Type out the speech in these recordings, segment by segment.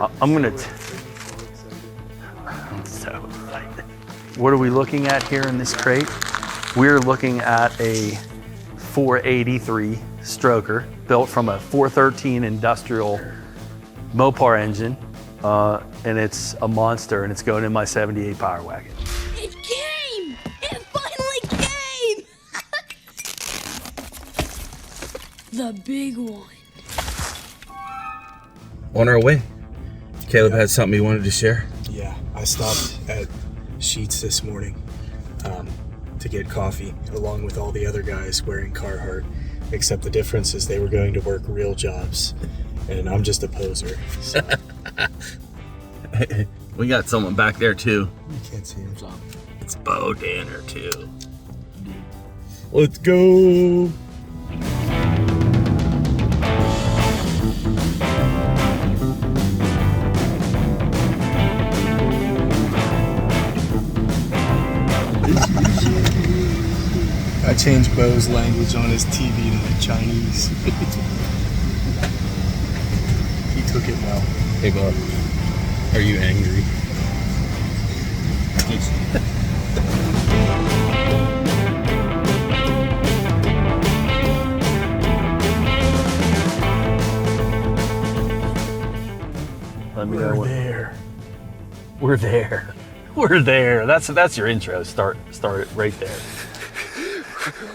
I'm so excited. What are we looking at here in this crate? We're looking at a 483 stroker built from a 413 industrial Mopar engine. And it's a monster, and it's going in my 78 Power Wagon. It came! It finally came! The big one. On our way. Caleb had something he wanted to share. Yeah, I stopped at Sheetz this morning to get coffee along with all the other guys wearing Carhartt, except the difference is they were going to work real jobs, and I'm just a poser. So. We got someone back there too. You can't see him. It's ScannerDanner too. Let's go. I changed Bo's language on his TV to Chinese. He took it well. Hey Bo, are you angry? Let me know. We're there. We're there. That's your intro. Start it right there.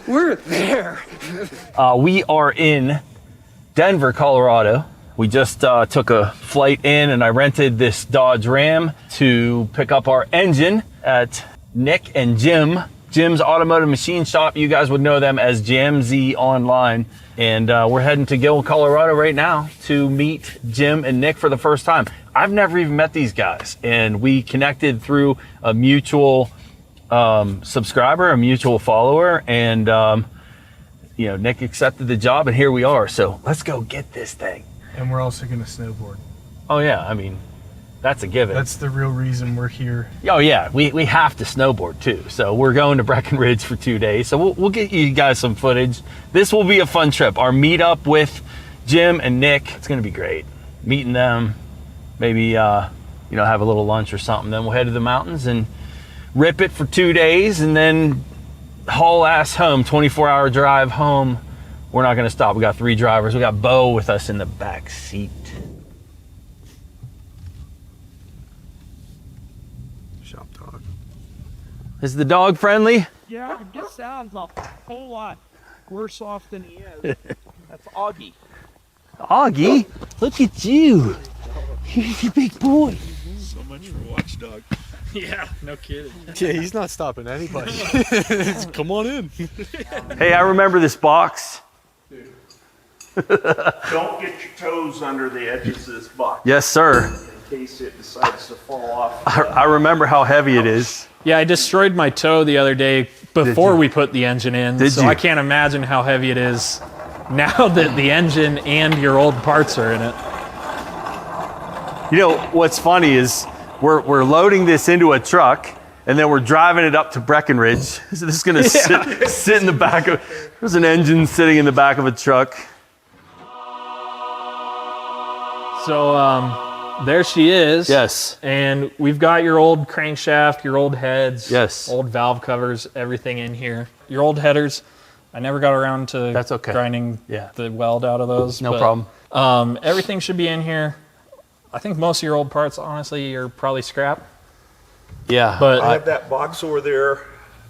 We're there. We are in Denver, Colorado. We just took a flight in, and I rented this Dodge Ram to pick up our engine at Nick and Jim's Automotive Machine Shop. You guys would know them as JMZ Online. And we're heading to Gill, Colorado right now to meet Jim and Nick for the first time. I've never even met these guys, and we connected through a mutual subscriber, a mutual follower, and Nick accepted the job, and here we are. So let's go get this thing. And we're also going to snowboard. Oh yeah, I mean, that's a given. That's the real reason we're here. Oh yeah, we have to snowboard too. So we're going to Breckenridge for 2 days. So we'll get you guys some footage. This will be a fun trip. Our meetup with Jim and Nick, it's going to be great. Meeting them, maybe have a little lunch or something. Then we'll head to the mountains and rip it for 2 days, and then haul ass home. 24-hour drive home. We're not going to stop. We got 3 drivers. We got Bo with us in the back seat. Shop dog. Is the dog friendly? Yeah, it sounds a whole lot worse off than he is. That's Augie. Augie, look at you. You're a big boy. So much for Watchdog. Yeah, no kidding. Yeah, he's not stopping anybody. Come on in. Hey, I remember this box. Don't get your toes under the edges of this box Yes, sir. in case it decides to fall off. I remember how heavy it is. Yeah, I destroyed my toe the other day before we put the engine in, Did so you? I can't imagine how heavy it is now that the engine and your old parts are in it. You know, what's funny is we're loading this into a truck, and then we're driving it up to Breckenridge. So this is going to sit in the back of, there's an engine sitting in the back of a truck. So there she is. Yes. And we've got your old crankshaft, your old heads, Yes. old valve covers, everything in here. Your old headers. I never got around to That's okay. grinding Yeah. the weld out of those. No but, problem. Everything should be in here. I think most of your old parts, honestly, are probably scrap. Yeah. But I have that box over there.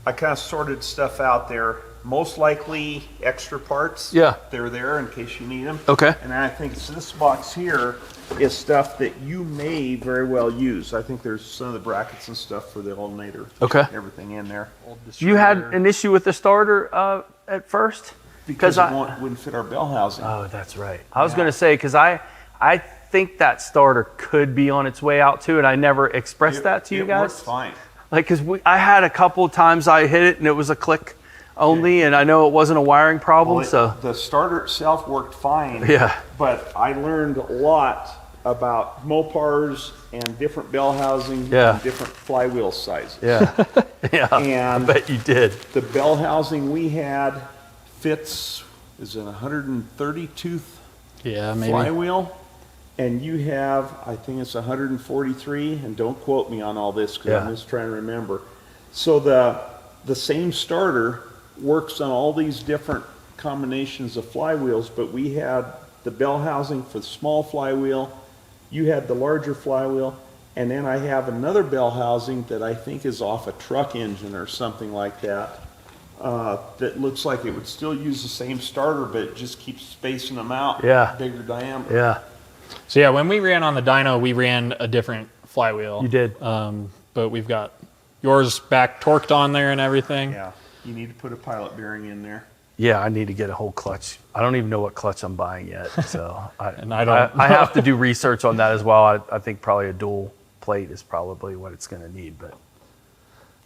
I kind of sorted stuff out there. Most likely extra parts. Yeah. They're there in case you need them. Okay. And I think this box here is stuff that you may very well use. I think there's some of the brackets and stuff for the alternator. Okay. Everything in there. You had an issue with the starter at first? Because it wouldn't fit our bell housing. Oh, that's right. I was going to say, because I think that starter could be on its way out too, and I never expressed that to you guys. It works fine. Like, because I had a couple times I hit it and it was a click only, and I know it wasn't a wiring problem. Well, so the starter itself worked fine. Yeah. But I learned a lot about Mopars and different bell housing Yeah. and different flywheel sizes. yeah, yeah, And I bet you did. the bell housing we had fits is an 130 tooth yeah, maybe. flywheel, and you have, I think it's 143, and don't quote me on all this because I'm just trying to remember. So the same starter works on all these different combinations of flywheels, but we had the bell housing for the small flywheel, you had the larger flywheel, and then I have another bell housing that I think is off a truck engine or something like that. That looks like it would still use the same starter, but it just keeps spacing them out. Bigger diameter. Yeah. So yeah, when we ran on the dyno, we ran a different flywheel. You did. But we've got yours back torqued on there and everything. Yeah. You need to put a pilot bearing in there. Yeah, I need to get a whole clutch. I don't even know what clutch I'm buying yet, so I have to do research on that as well. I think probably a dual plate is probably what it's going to need, but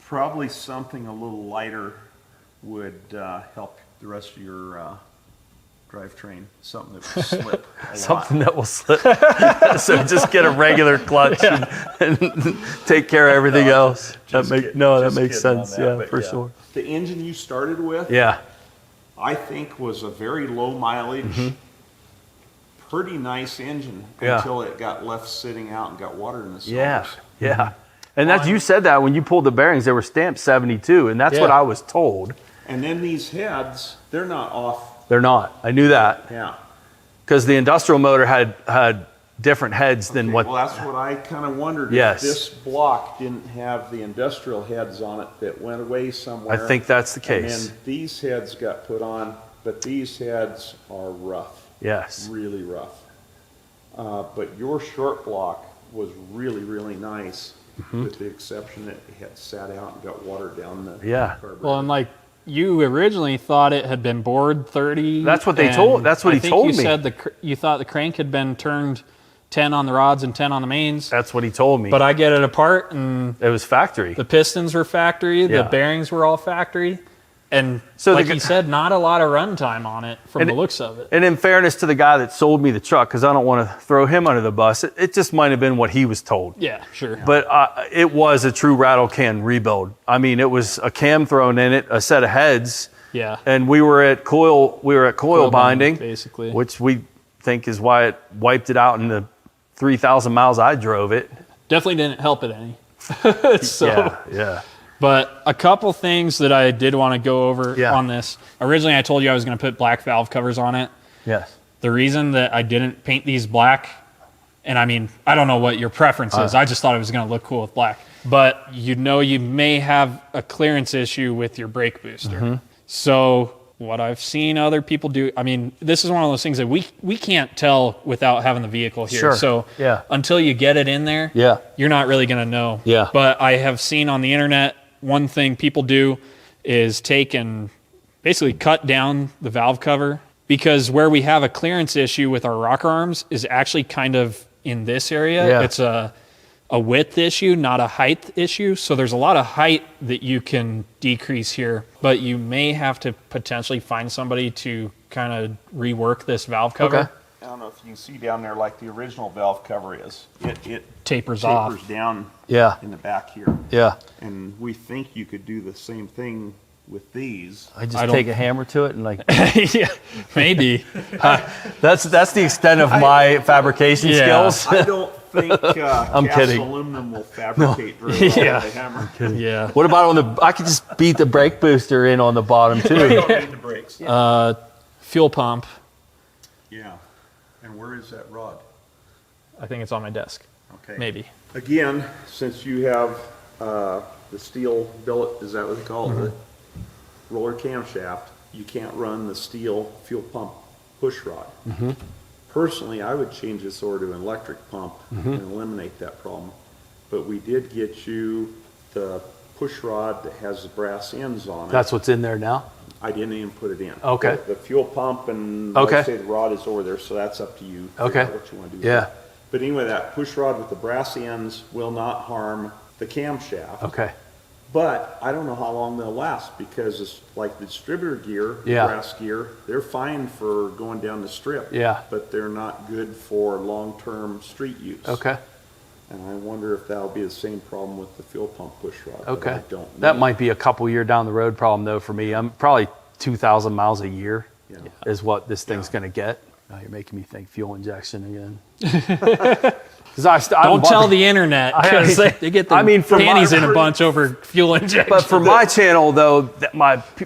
Probably something a little lighter would help the rest of your drivetrain. Something that would slip a something lot. that will slip. So just get a regular clutch and take care of everything else. That makes sense. Yeah, for sure. The engine you started with, Yeah. I think was a very low mileage, pretty nice engine Yeah. until it got left sitting out and got water in the cylinders. Yeah. Yeah. And that's, you said that when you pulled the bearings, they were stamped 72, and that's what I was told. And then these heads, they're not off. They're not. I knew that Yeah. because the industrial motor had different heads than what. Well, that's what I kind of wondered. Yes. If this block didn't have the industrial heads on it that went away somewhere. I think that's the case. And then these heads got put on, but these heads are rough. Yes. Really rough. But your short block was really, really nice, with the exception that it had sat out and got water down the carburetor. Well, and like you originally thought it had been bored 30. That's what they told. That's what he told me. You said you thought the crank had been turned 10 on the rods and 10 on the mains. That's what he told me. But I get it apart, and it was factory. the pistons were factory, the bearings were all factory, and so like he said, not a lot of runtime on it from the looks of it. And in fairness to the guy that sold me the truck, because I don't want to throw him under the bus, it just might have been what he was told. Yeah, sure. But it was a true rattle can rebuild. I mean, it was a cam thrown in it, a set of heads. Yeah. And we were at coil binding, basically, which we think is why it wiped it out in the 3,000 miles I drove it. Definitely didn't help it any. Yeah. But a couple things that I did want to go over on this. Originally, I told you I was going to put black valve covers on it. Yes. The reason that I didn't paint these black, and I mean, I don't know what your preference is. I just thought it was going to look cool with black. But you may have a clearance issue with your brake booster. So what I've seen other people do, I mean, this is one of those things that we can't tell without having the vehicle here. Sure. So until you get it in there, you're not really going to know. Yeah. But I have seen on the internet, one thing people do is take and basically cut down the valve cover, because where we have a clearance issue with our rocker arms is actually kind of in this area. Yeah. It's a width issue, not a height issue. So there's a lot of height that you can decrease here, but you may have to potentially find somebody to kind of rework this valve cover. Okay. I don't know if you can see down there like the original valve cover is. It Tapers off. down in the back here. Yeah. And we think you could do the same thing with these. I just take a hammer to it and like. Yeah, maybe. That's the extent of my fabrication skills. I don't think I'm cast kidding. aluminum will fabricate very well with a hammer. Yeah. What about I could just beat the brake booster in on the bottom too. You don't need the brakes. Fuel pump. Yeah. And where is that rod? I think it's on my desk. Okay. Maybe. Again, since you have the steel billet, is that what they call it? Roller camshaft, you can't run the steel fuel pump push rod. Personally, I would change this over to an electric pump and eliminate that problem. But we did get you the push rod that has the brass ends on it. That's what's in there now. I didn't even put it in. Okay. The fuel pump and like I say the rod is over there, so that's up to you. Figure out what you want to do. Yeah. But anyway, that push rod with the brass ends will not harm the camshaft. Okay. But I don't know how long they'll last, because it's like the distributor gear, the brass gear, they're fine for going down the strip. Yeah. But they're not good for long-term street use. Okay. And I wonder if that'll be the same problem with the fuel pump push rod. but Okay. I don't know. That might be a couple year down the road problem though for me. I'm probably 2,000 miles a year is what this thing's going to get. Now you're making me think fuel injection again. Don't tell the internet because they get the for panties in a bunch over fuel injection. But for my channel, though,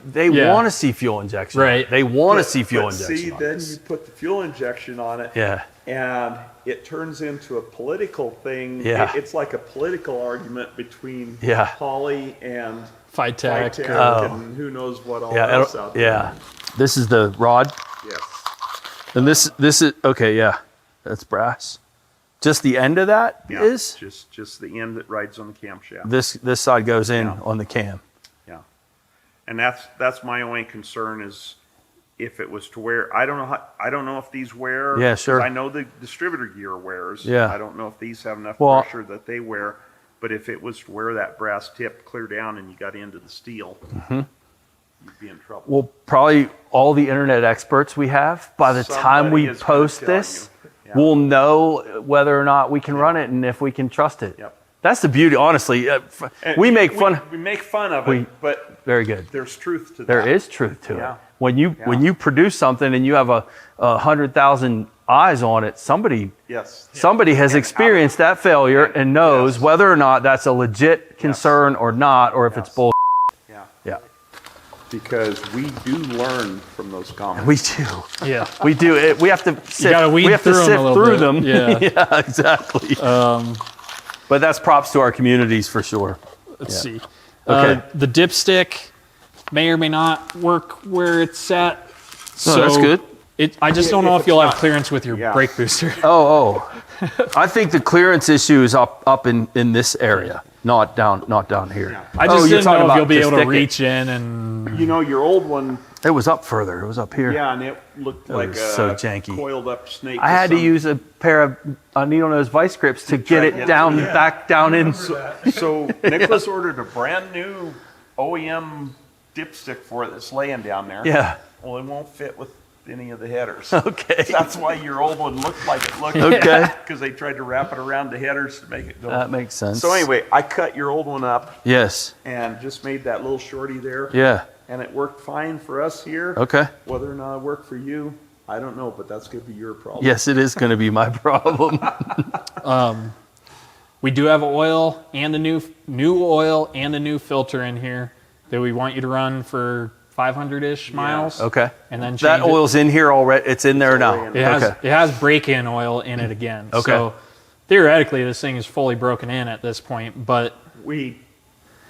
they want to see fuel injection. Right. They want to see fuel But injection. see, then you put the fuel injection on it. Yeah. And it turns into a political thing. Yeah. It's like a political argument between Yeah. Poly and Phytech. and who knows what all else out there. Yeah. This is the rod. Yes. And this is okay. Yeah, that's brass. Just the end of that Yeah. is. Just the end that rides on the camshaft. This side goes in Yeah. on the cam. Yeah. And that's my only concern is if it was to wear. I don't know if these wear. Yeah, sure. 'Cause I know the distributor gear wears. Yeah. I don't know if these have enough Well- pressure that they wear. But if it was to wear that brass tip clear down and you got into the steel, you'd be in trouble. Well, probably all the internet experts we have, by the time Somebody we is gonna post tell this, you. Yeah. we'll know whether or not we can run it and if we can trust it. Yep. That's the beauty, honestly. And We make fun. We make fun of We- it, but Very good. there's truth to that. There is truth to Yeah. it. When you produce something and you have a 100,000 eyes on it, somebody Yes. has experienced that failure and knows Yes. whether or not that's a legit concern or not, or if it's Yes. bull. Yeah. Yeah, Because we do learn from those comments. we do. Yeah. We do. We have to sift. gotta weed we have to through 'em a sift little through bit. them. Yeah. Yeah, exactly. But that's props to our communities for sure. Let's see. Okay. The dipstick may or may not work where it's at. So that's good. I just don't know if you'll have clearance with your Yeah. brake booster. Oh. I think the clearance issue is up in this area, not down here. I just you're didn't talking know if about you'll be to able to stick it. reach in and You know, your old one, It was up further. It was up here. yeah, and it looked That like was a so janky. coiled up snake. I had to use a pair of needle nose vice grips to get it down, back down in. So Nicholas ordered a brand new OEM dipstick for it that's laying down there. Yeah. Well, it won't fit with any of the headers. Okay. That's why your old one looked like it looked. Okay. Because they tried to wrap it around the headers to make it go. That makes sense. So anyway, I cut your old one up Yes. and just made that little shorty there. Yeah. And it worked fine for us here. Okay. Whether or not it worked for you, I don't know, but that's going to be your problem. Yes, it is going to be my problem. we do have oil and a new oil and a new filter in here that we want you to run for 500-ish miles. Okay. And then That change it. oil's in here already. It's in there now. already It has Okay. it has break-in oil in it again. Okay. So theoretically, this thing is fully broken in at this point. But We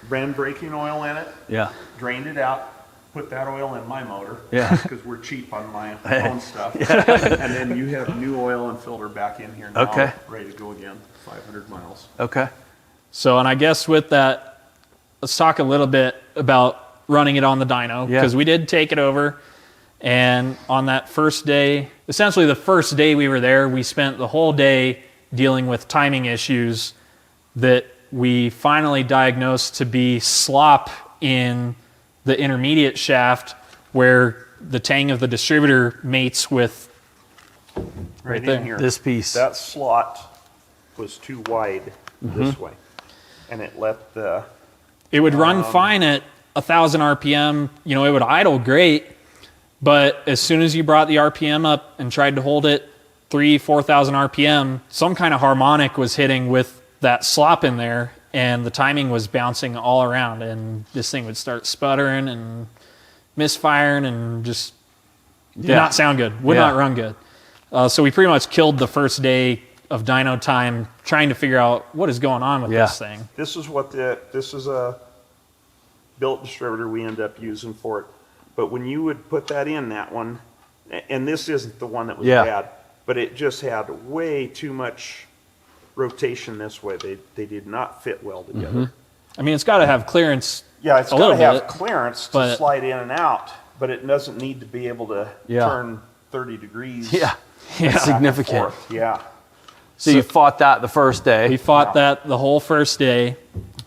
ran braking oil in it, Yeah. drained it out, put that oil in my motor. Yeah. Because we're cheap on my own stuff. And then you have new oil and filter back in here now. Okay. Ready to go again, 500 miles. Okay. so, and I guess with that, let's talk a little bit about running it on the dyno Yeah. because we did take it over. And on that first day, essentially the first day we were there, we spent the whole day dealing with timing issues that we finally diagnosed to be slop in the intermediate shaft where the tang of the distributor mates with right there. in here. This piece. That slot was too wide this way. And it let the, It would run fine at 1,000 RPM. You know, it would idle great, but as soon as you brought the RPM up and tried to hold it 4,000 RPM, some kind of harmonic was hitting with that slop in there, and the timing was bouncing all around, and this thing would start sputtering and misfiring and just did not sound good, would not run good. So we pretty much killed the first day of dyno time trying to figure out what is going on with this thing. this is a built distributor we end up using for it. But when you would put that in, that one, and this isn't the one that was bad, but it just had way too much rotation this way. They did not fit well together. I mean, it's got to have clearance. Yeah, it's a got to little have bit, clearance to but- slide in and out, but it doesn't need to be able to turn 30 degrees. Yeah. Yeah. That's back and significant. forth. Yeah. So you fought that the first day. We fought that the whole first day.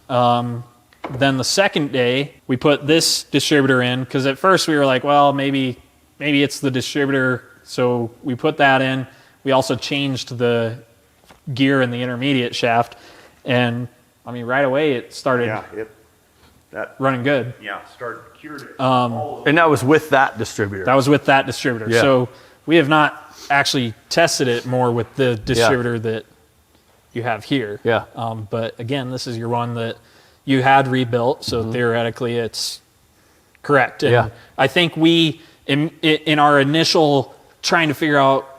Then the second day, we put this distributor in because at first we were like, well, maybe it's the distributor. So we put that in. We also changed the gear in the intermediate shaft, and I mean, right away it started running good. Started cured it. And that was with that distributor. That was with that distributor. Yeah. So We have not actually tested it more with the distributor that you have here. Yeah. But again, this is your one that you had rebuilt, so theoretically it's correct. And I think we, in our initial trying to figure out,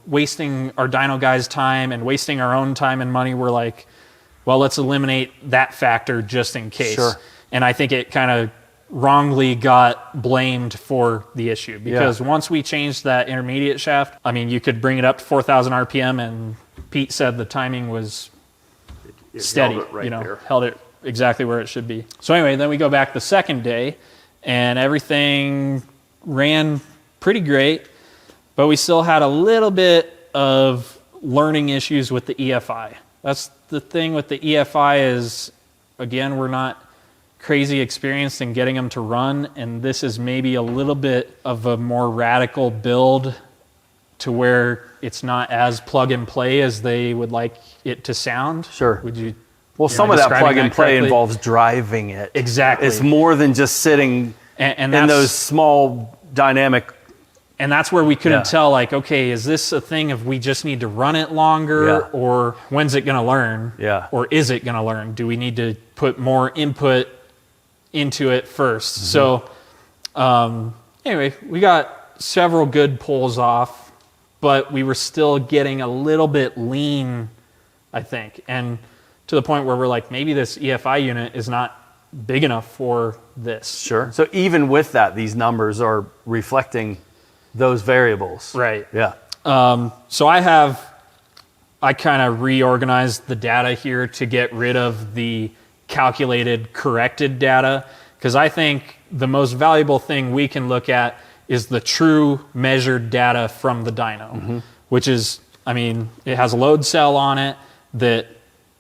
wasting our dyno guys' time and wasting our own time and money, we're like, well, let's eliminate that factor just in case. Sure. And I think it kind of wrongly got blamed for the issue because once we changed that intermediate shaft, I mean, you could bring it up to 4,000 RPM, and Pete said the timing was steady, held it right there. held it exactly where it should be. So anyway, then we go back the second day, and everything ran pretty great, but we still had a little bit of learning issues with the EFI. That's the thing with the EFI is, again, we're not crazy experienced in getting them to run, and this is maybe a little bit of a more radical build to where it's not as plug and play as they would like it to sound. Sure. Would you? Well, some of that plug and play correctly? involves driving it. Exactly. It's more than just sitting and in those small dynamic. And that's where we couldn't tell, like, okay, is this a thing of we just need to run it longer, or when's it going to learn? Yeah. Or is it going to learn? Do we need to put more input into it first? So anyway, we got several good pulls off, but we were still getting a little bit lean, I think. And to the point where we're like, maybe this EFI unit is not big enough for this. Sure. So even with that, these numbers are reflecting those variables. Right. Yeah. So I kind of reorganized the data here to get rid of the calculated corrected data, because I think the most valuable thing we can look at is the true measured data from the dyno, which is, I mean, it has a load cell on it that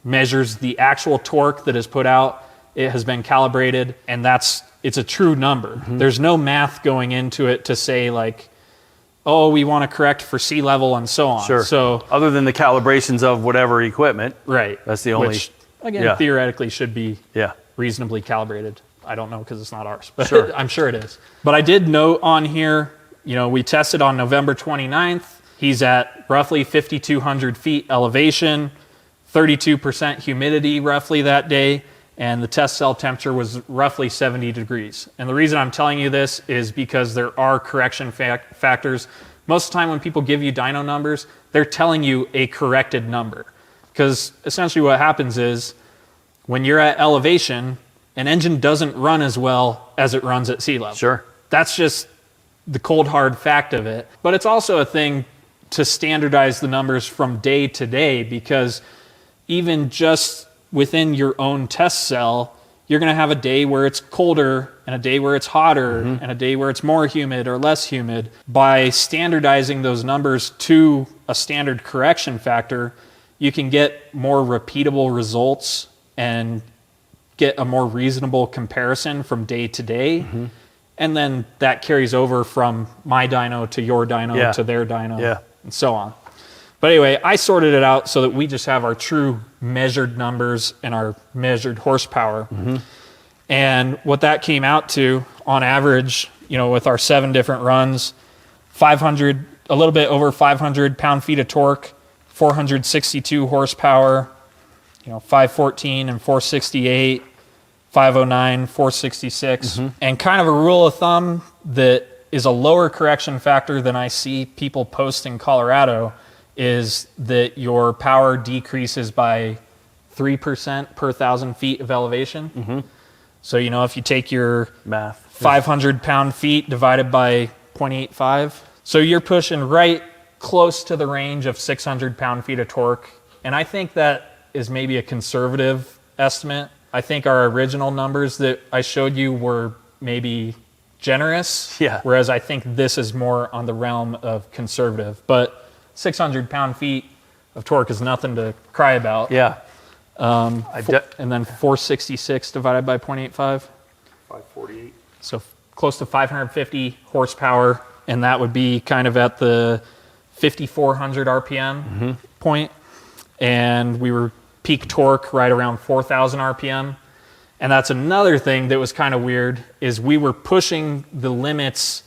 measures the actual torque that is put out. It has been calibrated, and it's a true number. There's no math going into it to say like, oh, we want to correct for sea level and so on. Sure. So other than the calibrations of whatever equipment. right. That's the only. Which, again, theoretically should be Yeah. reasonably calibrated. I don't know because it's not ours, but Sure. I'm sure it is. But I did note on here, we tested on November 29th. He's at roughly 5,200 feet elevation, 32% humidity roughly that day, and the test cell temperature was roughly 70 degrees. And the reason I'm telling you this is because there are correction factors. Most of the time when people give you dyno numbers, they're telling you a corrected number. Because essentially what happens is when you're at elevation, an engine doesn't run as well as it runs at sea level. Sure. That's just the cold hard fact of it. But it's also a thing to standardize the numbers from day to day, because even just within your own test cell, you're going to have a day where it's colder and a day where it's hotter and a day where it's more humid or less humid. By standardizing those numbers to a standard correction factor, you can get more repeatable results and get a more reasonable comparison from day to day. And then that carries over from my dyno to your dyno to their dyno and so on. But anyway, I sorted it out so that we just have our true measured numbers and our measured horsepower. And what that came out to on average, with our 7 different runs, 500, a little bit over 500 pound-feet of torque, 462 horsepower, 514 and 468, 509, 466. And kind of a rule of thumb that is a lower correction factor than I see people post in Colorado is that your power decreases by 3% per 1,000 feet of elevation. So, if you take your Math. 500 pound-feet divided by 0.85, so you're pushing right close to the range of 600 pound-feet of torque. And I think that is maybe a conservative estimate. I think our original numbers that I showed you were maybe generous, whereas I think this is more on the realm of conservative. But 600 pound-feet of torque is nothing to cry about. And then 466 divided by 0.85. 548. So close to 550 horsepower, and that would be kind of at the 5,400 RPM point. And we were peak torque right around 4,000 RPM. And that's another thing that was kind of weird, is we were pushing the limits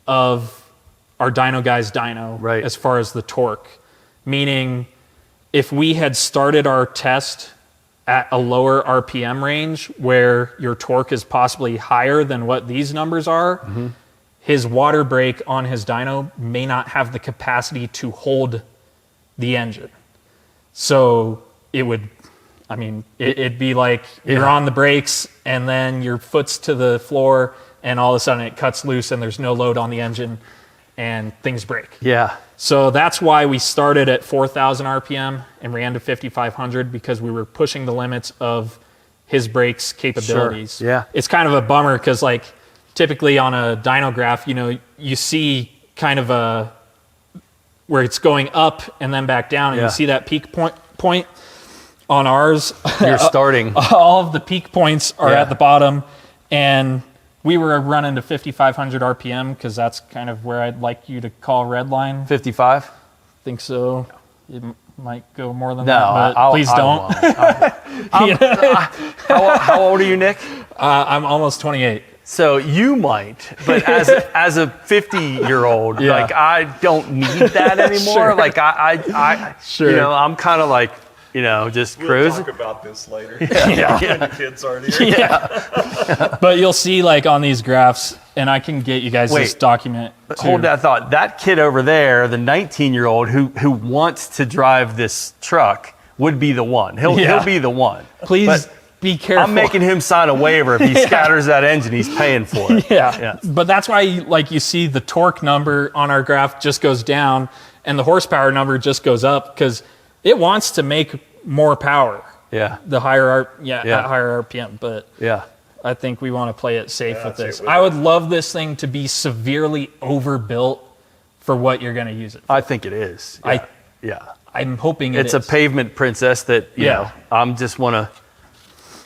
of our dyno guy's dyno Right. as far as the torque. Meaning, if we had started our test at a lower RPM range where your torque is possibly higher than what these numbers are, his water brake on his dyno may not have the capacity to hold the engine. So it would, I mean, it'd be like you're on the brakes and then your foot's to the floor and all of a sudden it cuts loose and there's no load on the engine and things break. Yeah. So that's why we started at 4,000 RPM and ran to 5,500 because we were pushing the limits of his brakes capabilities. Sure. Yeah. It's kind of a bummer because like typically on a dyno graph, you know, you see kind of a, where it's going up and then back down and you see that peak point on ours. You're starting. All of the peak points are at the bottom and we were running to 5,500 RPM because that's kind of where I'd like you to call red line. 55? Think so. It might go more than No, that, but please don't. How old are you, Nick? I'm almost 28. So you might, but as a 50-year-old, like I don't need that anymore. Sure. Like I Sure. you know, I'm kind of like, you know, just cruising. Talk about this later. Yeah. When the kids aren't here. Yeah. But you'll see like on these graphs, and I can get you guys this document. Hold too. that thought. That kid over there, the 19-year-old who wants to drive this truck, would be the one. He'll be the one. Please But be careful. I'm making him sign a waiver. If he scatters that engine, he's paying for it. Yeah. But that's why you see the torque number on our graph just goes down and the horsepower number just goes up because it wants to make more power. Yeah. The higher at higher RPM, but Yeah. I think we want to play it safe with this. I would love this thing to be severely overbuilt for what you're going to use it for. I think it is. I'm hoping It's is. a pavement princess that, you know, I'm just want to,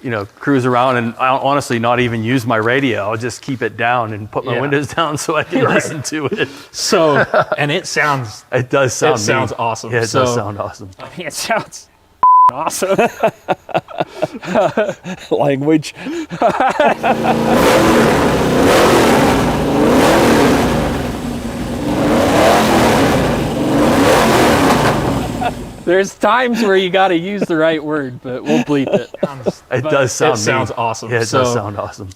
you know, cruise around and I'll honestly not even use my radio. I'll just keep it down and put my windows down so I can listen to it. So, and it sounds, It does sound it sounds neat. awesome. Yeah, it So, does sound awesome. I mean, it sounds awesome. Language. There's times where you got to use the right word, but we'll bleep it. It does sound It sounds neat. awesome. Yeah, it So, does sound awesome.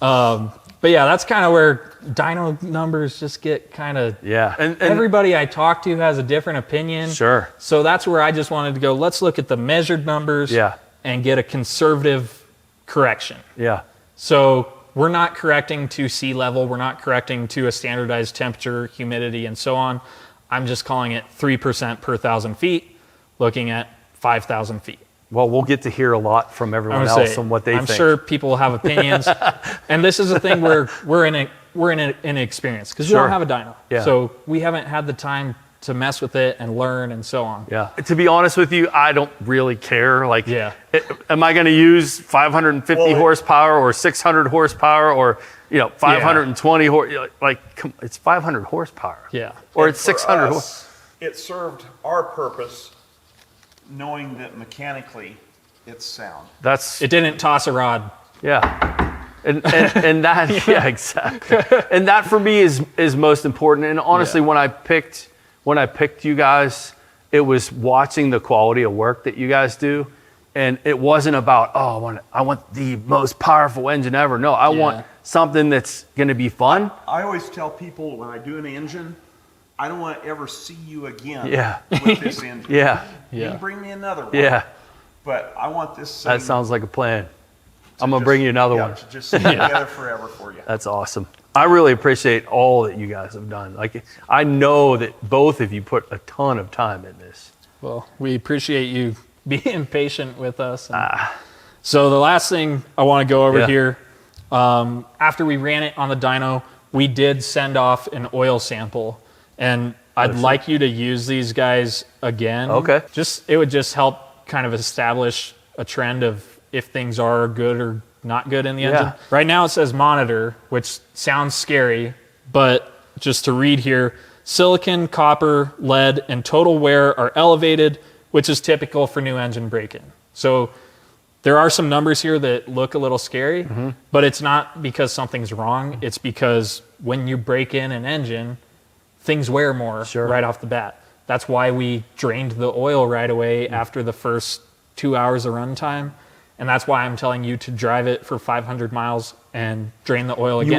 But yeah, that's kind of where dyno numbers just get kind of. Yeah. And Everybody I talk to has a different opinion. Sure. So that's where I just wanted to go. Let's look at the measured numbers. Yeah. And get a conservative correction. Yeah. So we're not correcting to sea level. We're not correcting to a standardized temperature, humidity, and so on. I'm just calling it 3% per 1,000 feet, looking at 5,000 feet. Well, we'll get to hear a lot from everyone else on what they I'm think. sure people will have opinions, and this is a thing where we're in inexperience because we Sure. don't have a dyno, Yeah. so we haven't had the time to mess with it and learn and so on. Yeah. To be honest with you, I don't really care. Like, Yeah. Am I going to use 550 horsepower or 600 horsepower or, you know, 520 like it's 500 horsepower. Yeah. Or it's For 600 us, it served our purpose, knowing that mechanically it's sound. That's It didn't toss a rod. yeah. And that yeah, exactly. And that for me is most important. And honestly, when I picked you guys, it was watching the quality of work that you guys do. And it wasn't about, I want the most powerful engine ever. No, I want something that's going to be fun. I always tell people when I do an engine, I don't want to ever see you again Yeah. with this engine. Yeah. You can bring me another one. Yeah. But I want this That thing sounds like a plan. I'm going to just- bring you another yeah, one. to just sit together forever for you. That's awesome. I really appreciate all that you guys have done. Like, I know that both of you put a ton of time in this. Well, we appreciate you being patient with us. So the last thing I want to go over here, after we ran it on the dyno, we did send off an oil sample, and I'd like you to use these guys again. Okay. It would just help kind of establish a trend of if things are good or not good in the engine. Yeah. Right now it says monitor, which sounds scary, but just to read here, silicon, copper, lead, and total wear are elevated, which is typical for new engine break-in. So there are some numbers here that look a little scary, but it's not because something's wrong. It's because when you break in an engine, things wear more right off the bat. That's why we drained the oil right away after the first 2 hours of runtime. And that's why I'm telling you to drive it for 500 miles and drain the oil again.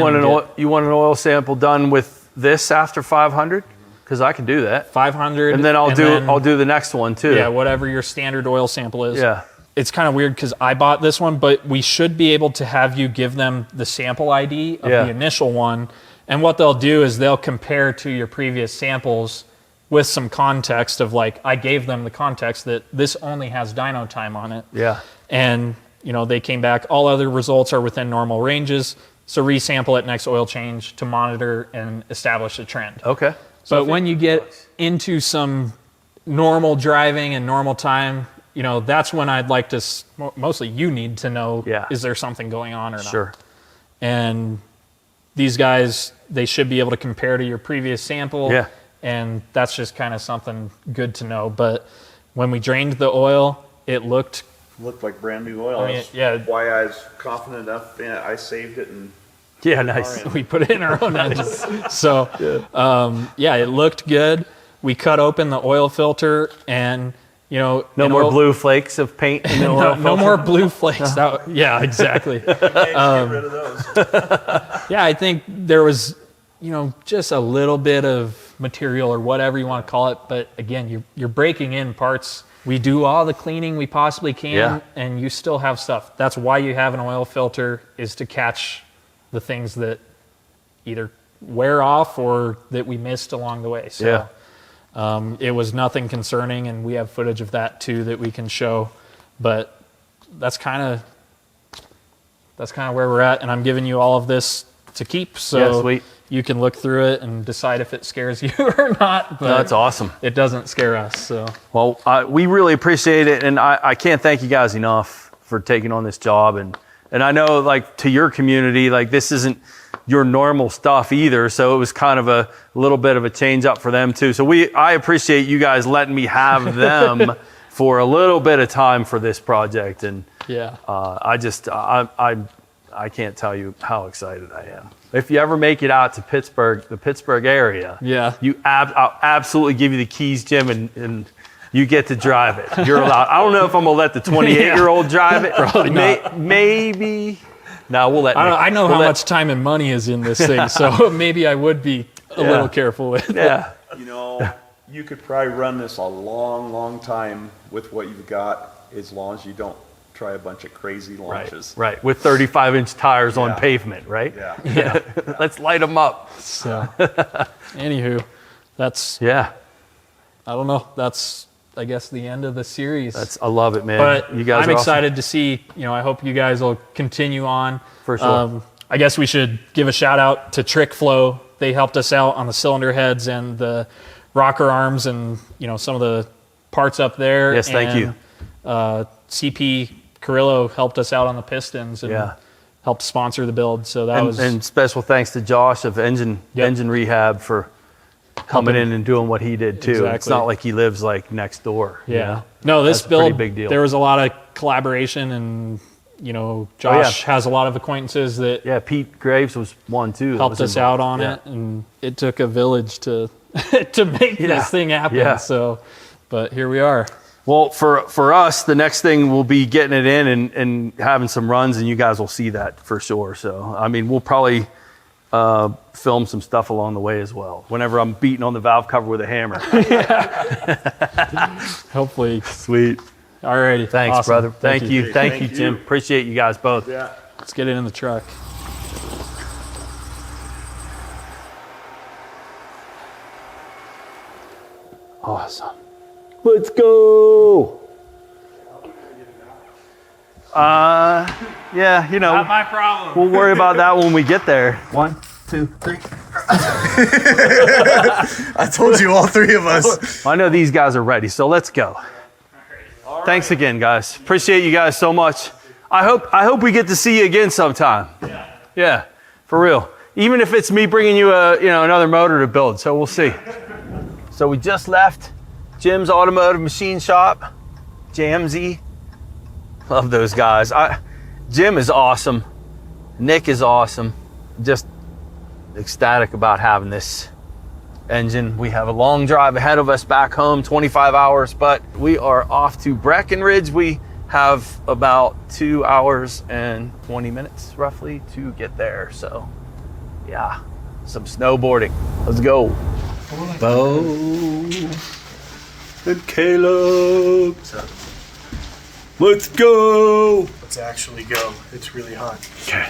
You want an oil sample done with this after 500? Because I can do that. 500. And then I'll do the next one too. Yeah, whatever your standard oil sample is. Yeah. It's kind of weird because I bought this one, but we should be able to have you give them the sample ID of the initial one. And what they'll do is they'll compare to your previous samples with some context of like, I gave them the context that this only has dyno time on it. Yeah. And, they came back, all other results are within normal ranges. So resample it next oil change to monitor and establish a trend. Okay. But when you get into some normal driving and normal time, that's when I'd like to, mostly you need to know, is there something going on or not? Sure. And these guys, they should be able to compare to your previous sample. Yeah. And that's just kind of something good to know. But when we drained the oil, it looked like brand new oil. I mean, That's why I was confident enough. I saved it and nice. We put it in our own engine. So, it looked good. We cut open the oil filter and, no more blue flakes of paint in the oil filter. No more blue flakes. Exactly. Get rid of those. I think there was, just a little bit of material or whatever you want to call it. But again, you're breaking in parts. We do all the cleaning we possibly can, and you still have stuff. That's why you have an oil filter, is to catch the things that either wear off or that we missed along the way. So it was nothing concerning, and we have footage of that too that we can show. But that's kind of where we're at, and I'm giving you all of this to keep, so you can look through it and decide if it scares you or not. But that's awesome. It doesn't scare us. So well, we really appreciate it, and I can't thank you guys enough for taking on this job. And I know, like, to your community, like, this isn't your normal stuff either, so it was kind of a little bit of a change up for them too. So I appreciate you guys letting me have them for a little bit of time for this project. And I can't tell you how excited I am. If you ever make it out to Pittsburgh, the Pittsburgh area, I'll absolutely give you the keys, Jim, and you get to drive it. You're allowed. I don't know if I'm gonna let the 28-year-old drive it. Probably not. Maybe. No, we'll let. I know how much time and money is in this thing, so maybe I would be a little careful with it. Yeah. You could probably run this a long, long time with what you've got, as long as you don't try a bunch of crazy launches. Right. With 35-inch tires on pavement, right? Yeah. Let's light them up. So, anywho, that's I don't know. That's, I guess, the end of the series. I love it, man. But you guys I'm are excited to see. I hope you guys will continue on. For sure. I guess we should give a shout out to Trick Flow. They helped us out on the cylinder heads and the rocker arms, and some of the parts up there. Yes, thank you. cp-carrillo helped us out on the pistons and helped sponsor the build. So that was. And special thanks to Josh of Engine Rehab for coming in and doing what he did too. Exactly. It's not like he lives like next door. No, this That's build, a pretty big deal. There was a lot of collaboration, and Josh has a lot of acquaintances that Pete Graves was one too. helped us out on it, and it took a village to to make this thing happen. So, but here we are. Well, for us, the next thing will be getting it in and having some runs, and you guys will see that for sure. So, I mean, we'll probably film some stuff along the way as well, whenever I'm beating on the valve cover with a hammer. Hopefully. Sweet. Alrighty. Thanks, awesome. brother. Thank you. Thank you, Jim. Appreciate you guys both. Yeah. Let's get it in the truck. Awesome. Let's go. Yeah, Not my problem. we'll worry about that when we get there. 1, 2, 3. I told you, all three of us. I know these guys are ready, so let's go. Thanks again, guys. Appreciate you guys so much. I hope we get to see you again sometime. Yeah, for real. Even if it's me bringing you another motor to build, so we'll see. So we just left Jim's Automotive Machine Shop, Jamsy. Love those guys. Jim is awesome. Nick is awesome. Just ecstatic about having this engine. We have a long drive ahead of us back home, 25 hours, but we are off to Breckenridge. We have about 2 hours and 20 minutes roughly to get there. So yeah, some snowboarding. Let's go. Bo and Caleb. Let's go. Let's actually go. It's really hot. Okay.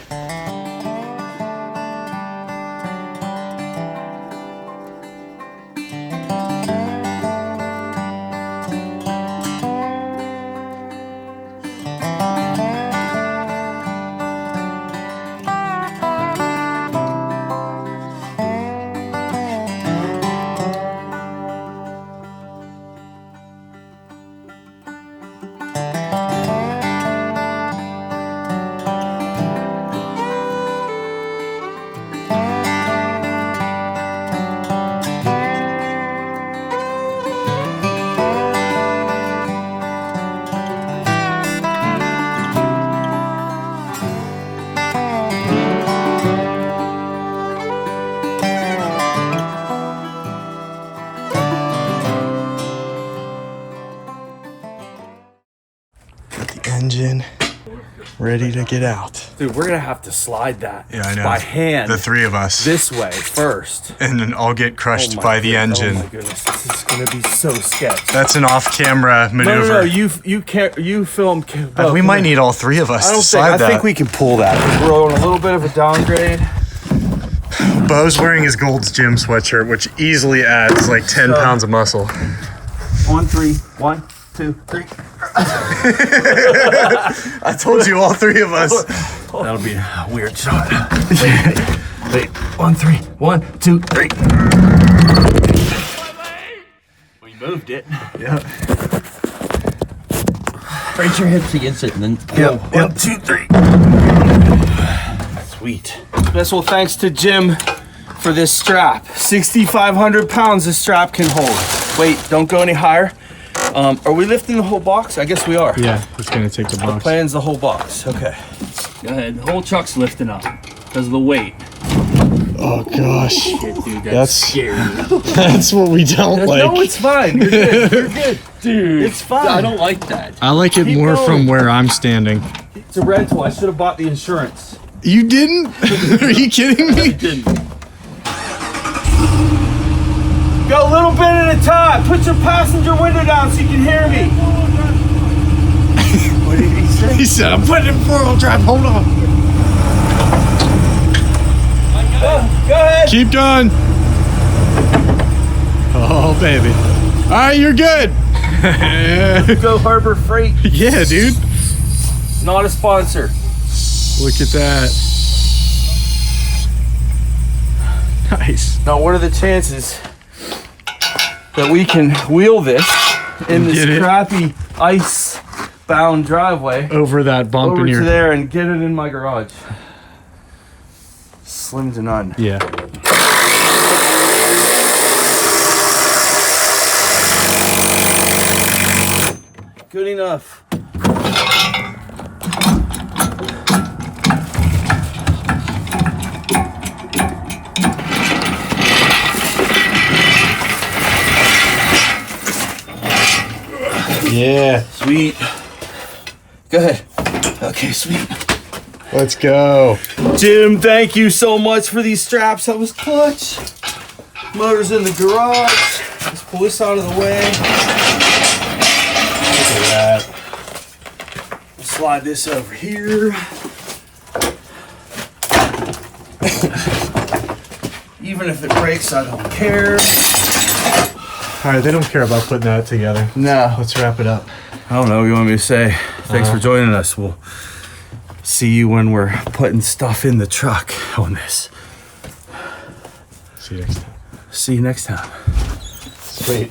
Engine ready to get out. Dude, we're gonna have to slide that I know. by hand. The three of us. This way first. And then I'll get crushed by the engine. Oh my goodness, this is gonna be so sketch. That's an off-camera maneuver. No, you film. We might need all three of us to slide that. I think we can pull that. We're on a little bit of a downgrade. Bo's wearing his Gold's Gym sweatshirt, which easily adds like 10 pounds of muscle. 1, 3, 1, 2, 3. I told you, all three of us. That'll be a weird shot. Wait, 1, 3, 1, 2, 3. We moved it. Yeah. Brace your hips against it and then Yep. 1, 2, 3. Sweet. Special thanks to Jim for this strap. 6,500 pounds this strap can hold. Wait, don't go any higher. Are we lifting the whole box? I guess we are. Yeah, it's gonna take the The box. plan's the whole box. Okay. Go ahead. The whole truck's lifting up because of the weight. Oh gosh, Shit, dude, That's- scary. that's what we don't like. No, it's fine. You're good. You're good. Dude, It's fine. I don't like that. I like it Keep more going. from where I'm standing. It's a rental. I should have bought the insurance. You didn't? Are you kidding me? Go a little bit at a time. Put your passenger window down so you can hear me. What did he say? He said, I'm putting it in 4-wheel drive. Hold on. Go ahead. Keep going. Oh, baby. All right, you're good. Go Harbor Freight. Yeah, dude. Not a sponsor. Look at that. Nice. Now, what are the chances that we can wheel this in this Get it? crappy ice-bound driveway Over that bump over in to your... there and get it in my garage? Slim to none. Yeah. Good enough. Yeah. Sweet. Go ahead. Okay, sweet. Let's go. Jim, thank you so much for these straps. That was clutch. Motor's in the garage. Let's pull this out of the way. Look at that. We'll slide this over here. Even if it breaks, I don't care. All right, they don't care about putting that together. No. Let's wrap it up. I don't know what you want me to say. Thanks for joining us. We'll see you when we're putting stuff in the truck on this. See you next time. See you next time. Sweet.